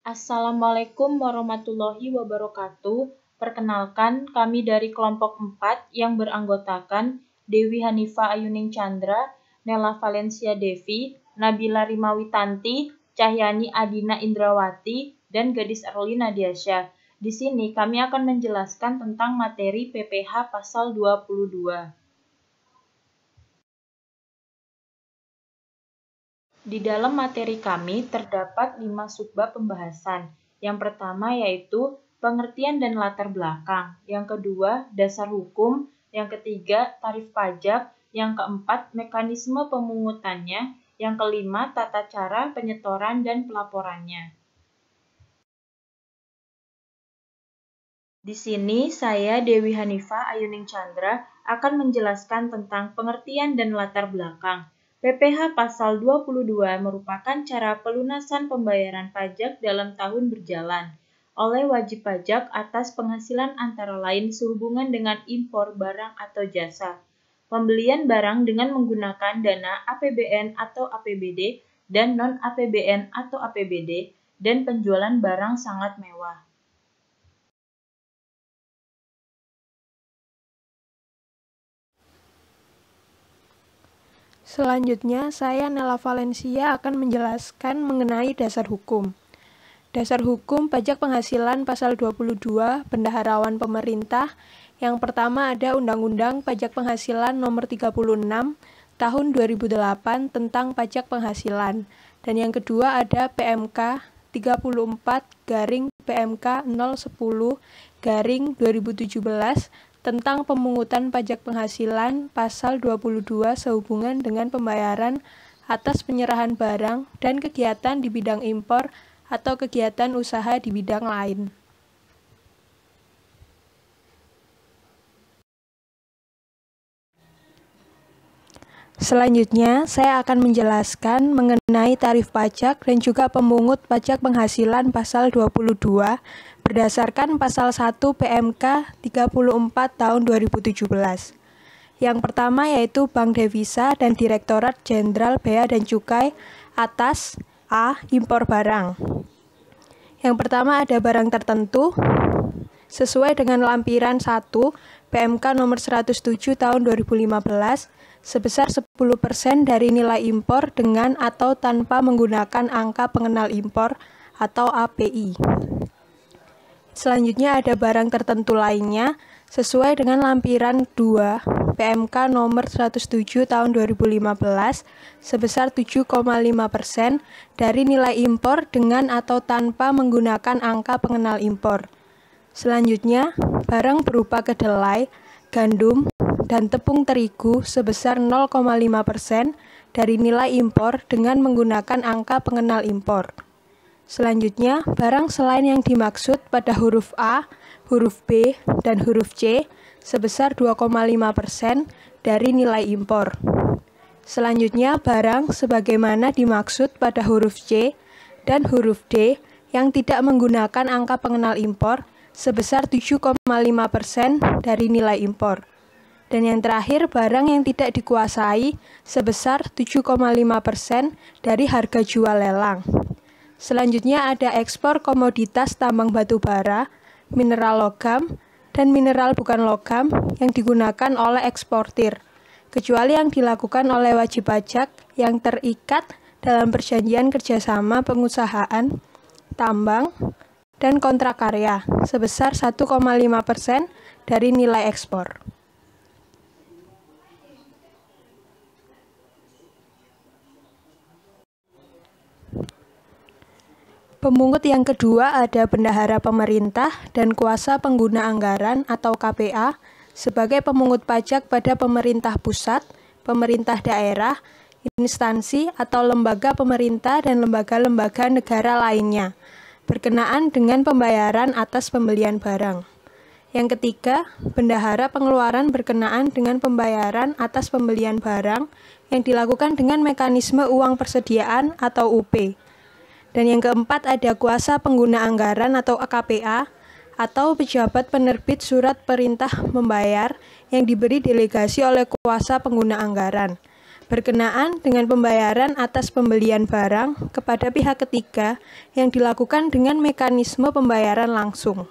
Assalamualaikum warahmatullahi wabarakatuh. Perkenalkan, kami dari kelompok 4 yang beranggotakan Dewi Hanifa Ayuning Chandra, Nela Valencia Devi, Nabila Rimawitanti, Cahyani Adina Indrawati, dan Gadis Erli Nadiasyah. Di sini kami akan menjelaskan tentang materi PPH pasal 22. Di dalam materi kami terdapat 5 subbab pembahasan. Yang pertama yaitu pengertian dan latar belakang. Yang kedua, dasar hukum. Yang ketiga, tarif pajak. Yang keempat, mekanisme pemungutannya. Yang kelima, tata cara penyetoran dan pelaporannya. Di sini saya, Dewi Hanifa Ayuning Chandra, akan menjelaskan tentang pengertian dan latar belakang. PPH pasal 22 merupakan cara pelunasan pembayaran pajak dalam tahun berjalan oleh wajib pajak atas penghasilan antara lain sehubungan dengan impor barang atau jasa, pembelian barang dengan menggunakan dana APBN atau APBD dan non-APBN atau APBD, dan penjualan barang sangat mewah. Selanjutnya, saya Nela Valencia akan menjelaskan mengenai dasar hukum. Dasar hukum pajak penghasilan pasal 22 bendaharawan pemerintah. Yang pertama ada Undang-Undang Pajak Penghasilan Nomor 36 Tahun 2008 tentang pajak penghasilan. Dan yang kedua ada PMK 34/PMK 010/2017 tentang pemungutan pajak penghasilan pasal 22 sehubungan dengan pembayaran atas penyerahan barang dan kegiatan di bidang impor atau kegiatan usaha di bidang lain. Selanjutnya, saya akan menjelaskan mengenai tarif pajak dan juga pemungut pajak penghasilan pasal 22 berdasarkan pasal 1 PMK 34 tahun 2017. Yang pertama yaitu Bank Devisa dan Direktorat Jenderal Bea dan Cukai atas A. Impor barang. Yang pertama ada barang tertentu sesuai dengan lampiran 1 PMK nomor 107 tahun 2015 sebesar 10% dari nilai impor dengan atau tanpa menggunakan angka pengenal impor atau API. Selanjutnya ada barang tertentu lainnya sesuai dengan lampiran 2 PMK nomor 107 tahun 2015 sebesar 7,5% dari nilai impor dengan atau tanpa menggunakan angka pengenal impor. Selanjutnya, barang berupa kedelai, gandum, dan tepung terigu sebesar 0,5% dari nilai impor dengan menggunakan angka pengenal impor. Selanjutnya, barang selain yang dimaksud pada huruf A, huruf B, dan huruf C sebesar 2,5% dari nilai impor. Selanjutnya, barang sebagaimana dimaksud pada huruf C dan huruf D yang tidak menggunakan angka pengenal impor sebesar 7,5% dari nilai impor. Dan yang terakhir, barang yang tidak dikuasai sebesar 7,5% dari harga jual lelang. Selanjutnya ada ekspor komoditas tambang batu bara, mineral logam, dan mineral bukan logam yang digunakan oleh eksportir, kecuali yang dilakukan oleh wajib pajak yang terikat dalam perjanjian kerjasama pengusahaan, tambang, dan kontrak karya sebesar 1,5% dari nilai ekspor. Pemungut yang kedua ada bendahara pemerintah dan kuasa pengguna anggaran atau KPA sebagai pemungut pajak pada pemerintah pusat, pemerintah daerah, instansi atau lembaga pemerintah dan lembaga-lembaga negara lainnya, berkenaan dengan pembayaran atas pembelian barang. Yang ketiga, bendahara pengeluaran berkenaan dengan pembayaran atas pembelian barang yang dilakukan dengan mekanisme uang persediaan atau UP. Dan yang keempat ada kuasa pengguna anggaran atau KPA atau pejabat penerbit surat perintah membayar yang diberi delegasi oleh kuasa pengguna anggaran. berkenaan dengan pembayaran atas pembelian barang kepada pihak ketiga yang dilakukan dengan mekanisme pembayaran langsung.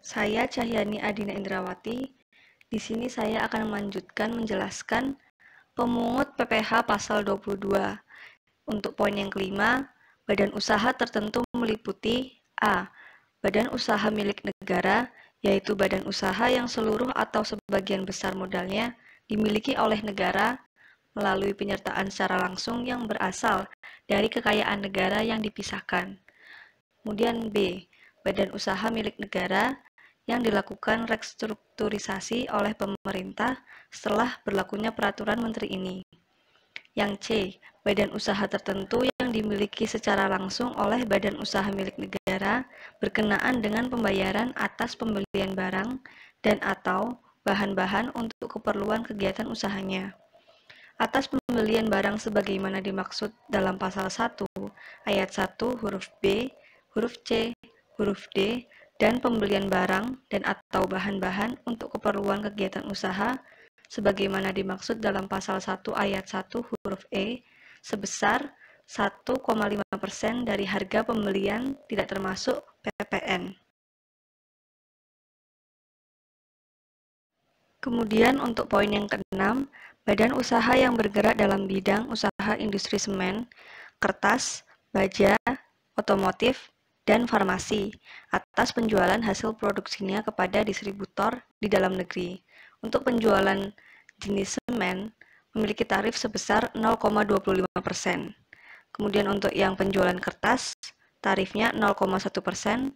Saya Cahyani Adina Indrawati. Di sini saya akan menjelaskan pemungut PPh pasal 22. Untuk poin yang kelima, badan usaha tertentu meliputi A. Badan usaha milik negara, yaitu badan usaha yang seluruh atau sebagian besar modalnya dimiliki oleh negara melalui penyertaan secara langsung yang berasal dari kekayaan negara yang dipisahkan. Kemudian B. Badan usaha milik negara yang dilakukan restrukturisasi oleh pemerintah setelah berlakunya peraturan menteri ini. Yang C. Badan usaha tertentu yang dimiliki secara langsung oleh badan usaha milik negara berkenaan dengan pembayaran atas pembelian barang dan atau bahan-bahan untuk keperluan kegiatan usahanya. Atas pembelian barang sebagaimana dimaksud dalam pasal 1 ayat 1 huruf B, huruf C, huruf D, dan pembelian barang dan atau bahan-bahan untuk keperluan kegiatan usaha sebagaimana dimaksud dalam pasal 1 ayat 1 huruf E sebesar 1,5% dari harga pembelian tidak termasuk PPN. Kemudian untuk poin yang keenam, badan usaha yang bergerak dalam bidang usaha industri semen, kertas, baja, otomotif, dan farmasi atas penjualan hasil produksinya kepada distributor di dalam negeri. Untuk penjualan jenis semen memiliki tarif sebesar 0,25%. Kemudian untuk yang penjualan kertas, tarifnya 0,1%.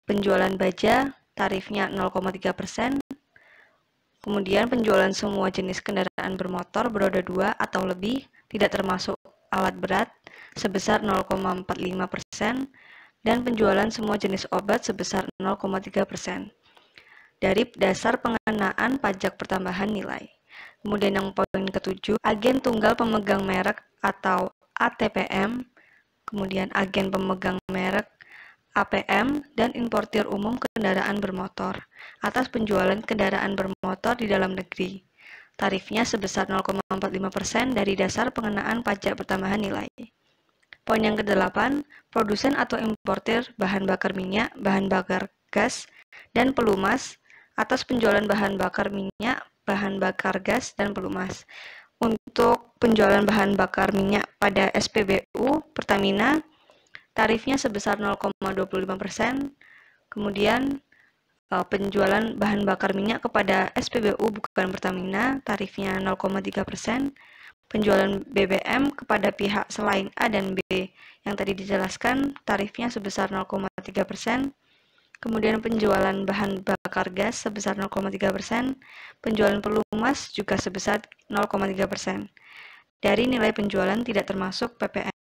Penjualan baja, tarifnya 0,3%. Kemudian penjualan semua jenis kendaraan bermotor beroda 2 atau lebih, tidak termasuk alat berat, sebesar 0,45%. Dan penjualan semua jenis obat sebesar 0,3% dari dasar pengenaan pajak pertambahan nilai. Kemudian yang poin ketujuh, agen tunggal pemegang merek atau ATPM, kemudian agen pemegang merek APM, dan importir umum kendaraan bermotor atas penjualan kendaraan bermotor di dalam negeri. Tarifnya sebesar 0,45% dari dasar pengenaan pajak pertambahan nilai. Poin yang ke-8, produsen atau importir bahan bakar minyak, bahan bakar gas, dan pelumas atas penjualan bahan bakar minyak, bahan bakar gas, dan pelumas. Untuk penjualan bahan bakar minyak pada SPBU Pertamina, tarifnya sebesar 0,25%. Kemudian penjualan bahan bakar minyak kepada SPBU bukan Pertamina, tarifnya 0,3%. Penjualan BBM kepada pihak selain A dan B yang tadi dijelaskan tarifnya sebesar 0,3%. Kemudian penjualan bahan bakar gas sebesar 0,3%. Penjualan pelumas juga sebesar 0,3%. Dari nilai penjualan tidak termasuk PPN.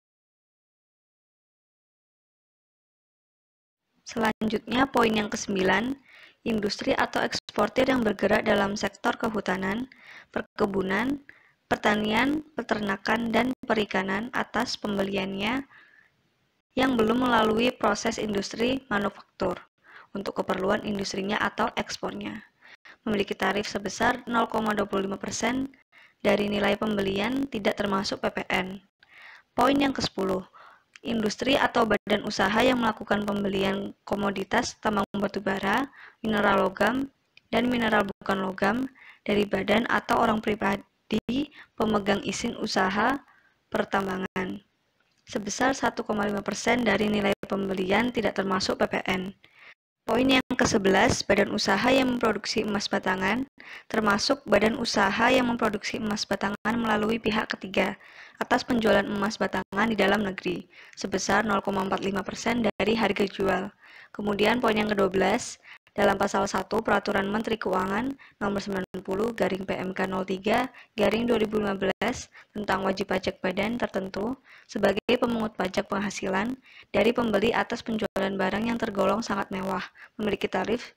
Selanjutnya poin yang ke-9, industri atau eksportir yang bergerak dalam sektor kehutanan, perkebunan, pertanian, peternakan, dan perikanan atas pembeliannya yang belum melalui proses industri manufaktur untuk keperluan industrinya atau ekspornya. Memiliki tarif sebesar 0,25% dari nilai pembelian tidak termasuk PPN. Poin yang ke-10, industri atau badan usaha yang melakukan pembelian komoditas tambang batubara, mineral logam, dan mineral bukan logam dari badan atau orang pribadi pemegang izin usaha pertambangan sebesar 1,5% dari nilai pembelian tidak termasuk PPN. Poin yang ke-11, badan usaha yang memproduksi emas batangan termasuk badan usaha yang memproduksi emas batangan melalui pihak ketiga atas penjualan emas batangan di dalam negeri sebesar 0,45% dari harga jual. Kemudian poin yang ke-12, dalam pasal 1 Peraturan Menteri Keuangan Nomor 90/PMK 03/2015 tentang wajib pajak badan tertentu sebagai pemungut pajak penghasilan dari pembeli atas penjualan barang yang tergolong sangat mewah, memiliki tarif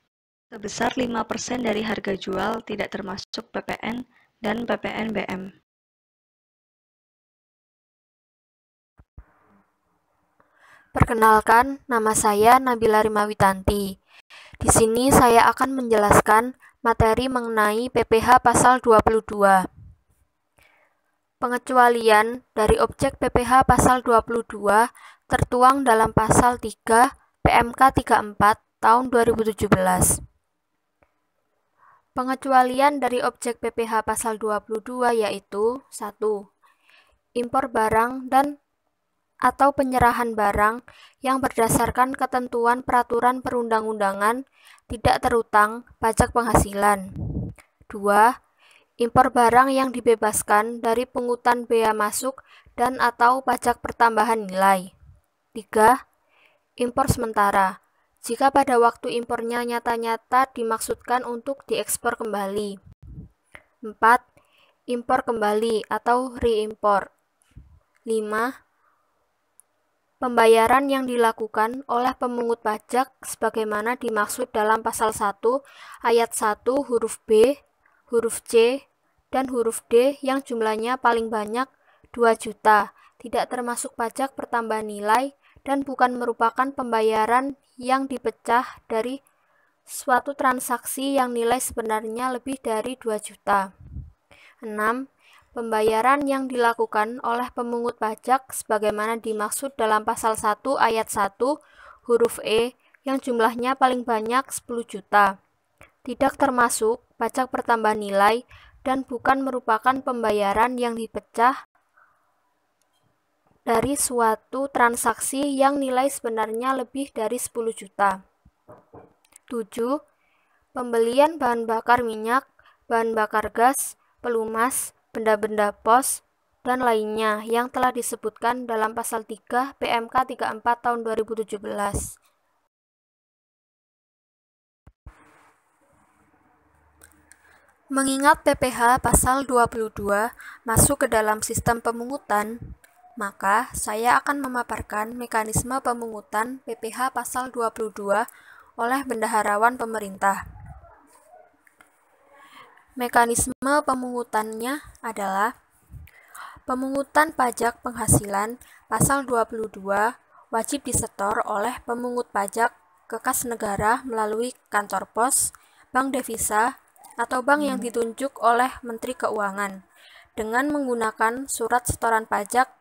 sebesar 5% dari harga jual tidak termasuk PPN dan PPNBM. Perkenalkan, nama saya Nabila Rimawitanti. Di sini saya akan menjelaskan materi mengenai PPh pasal 22. Pengecualian dari objek PPh pasal 22 tertuang dalam pasal 3 PMK 34 tahun 2017. Pengecualian dari objek PPh pasal 22 yaitu 1. Impor barang dan atau penyerahan barang yang berdasarkan ketentuan peraturan perundang-undangan tidak terutang pajak penghasilan. 2. Impor barang yang dibebaskan dari pungutan bea masuk dan atau pajak pertambahan nilai. 3. Impor sementara, jika pada waktu impornya nyata-nyata dimaksudkan untuk diekspor kembali. 4. Impor kembali atau reimpor. 5. Pembayaran yang dilakukan oleh pemungut pajak sebagaimana dimaksud dalam pasal 1 ayat 1 huruf B, huruf C, dan huruf D yang jumlahnya paling banyak 2 juta, tidak termasuk pajak pertambahan nilai dan bukan merupakan pembayaran yang dipecah dari suatu transaksi yang nilai sebenarnya lebih dari 2 juta. 6. Pembayaran yang dilakukan oleh pemungut pajak sebagaimana dimaksud dalam pasal 1 ayat 1 huruf E yang jumlahnya paling banyak 10 juta. Tidak termasuk pajak pertambahan nilai dan bukan merupakan pembayaran yang dipecah dari suatu transaksi yang nilai sebenarnya lebih dari 10 juta. 7. Pembelian bahan bakar minyak, bahan bakar gas, pelumas, benda-benda pos, dan lainnya yang telah disebutkan dalam pasal 3 PMK 34 tahun 2017. Mengingat PPh pasal 22 masuk ke dalam sistem pemungutan, maka saya akan memaparkan mekanisme pemungutan PPh pasal 22 oleh bendaharawan pemerintah. Mekanisme pemungutannya adalah pemungutan pajak penghasilan pasal 22 wajib disetor oleh pemungut pajak ke kas negara melalui kantor pos, bank devisa, atau bank yang ditunjuk oleh Menteri Keuangan dengan menggunakan surat setoran pajak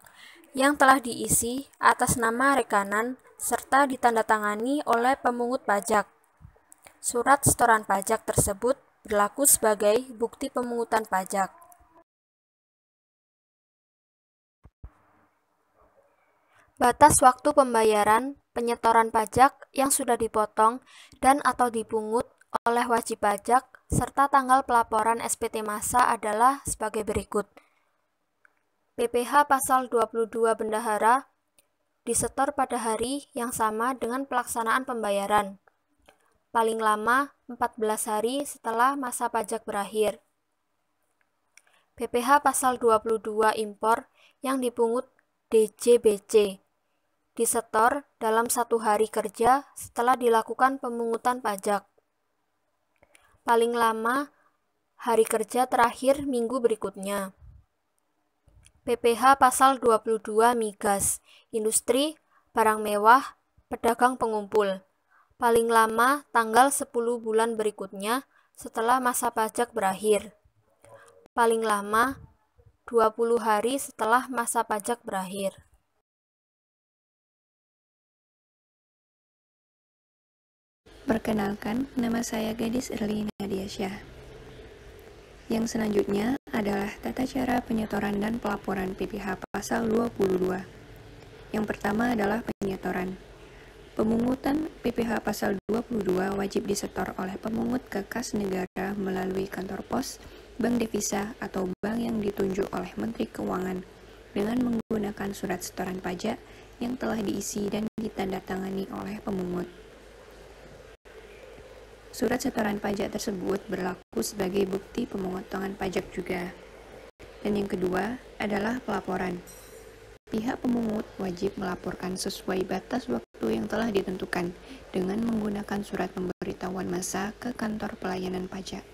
yang telah diisi atas nama rekanan serta ditandatangani oleh pemungut pajak. Surat setoran pajak tersebut berlaku sebagai bukti pemungutan pajak. Batas waktu pembayaran penyetoran pajak yang sudah dipotong dan atau dipungut oleh wajib pajak serta tanggal pelaporan SPT massa adalah sebagai berikut. PPh pasal 22 bendahara disetor pada hari yang sama dengan pelaksanaan pembayaran. Paling lama 14 hari setelah masa pajak berakhir. PPh pasal 22 impor yang dipungut DJBC disetor dalam 1 hari kerja setelah dilakukan pemungutan pajak. Paling lama hari kerja terakhir minggu berikutnya. PPh pasal 22 migas, industri, barang mewah, pedagang pengumpul. Paling lama tanggal 10 bulan berikutnya setelah masa pajak berakhir. Paling lama 20 hari setelah masa pajak berakhir. Perkenalkan, nama saya Gadis Erli Nadiasyah. Yang selanjutnya adalah tata cara penyetoran dan pelaporan PPh pasal 22. Yang pertama adalah penyetoran. Pemungutan PPh pasal 22 wajib disetor oleh pemungut ke kas negara melalui kantor pos, bank devisa, atau bank yang ditunjuk oleh Menteri Keuangan dengan menggunakan surat setoran pajak yang telah diisi dan ditandatangani oleh pemungut. Surat setoran pajak tersebut berlaku sebagai bukti pemotongan pajak juga. Dan yang kedua adalah pelaporan. Pihak pemungut wajib melaporkan sesuai batas waktu waktu yang telah ditentukan dengan menggunakan surat pemberitahuan massa ke kantor pelayanan pajak.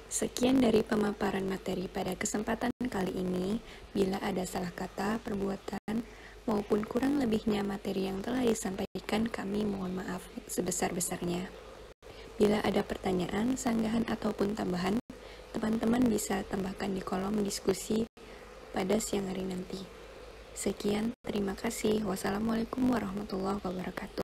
Sekian dari pemaparan materi pada kesempatan kali ini. Bila ada salah kata, perbuatan, maupun kurang lebihnya materi yang telah disampaikan, kami mohon maaf sebesar-besarnya. Bila ada pertanyaan, sanggahan, ataupun tambahan, teman-teman bisa tambahkan di kolom diskusi pada siang hari nanti. Sekian, terima kasih. Wassalamualaikum warahmatullahi wabarakatuh.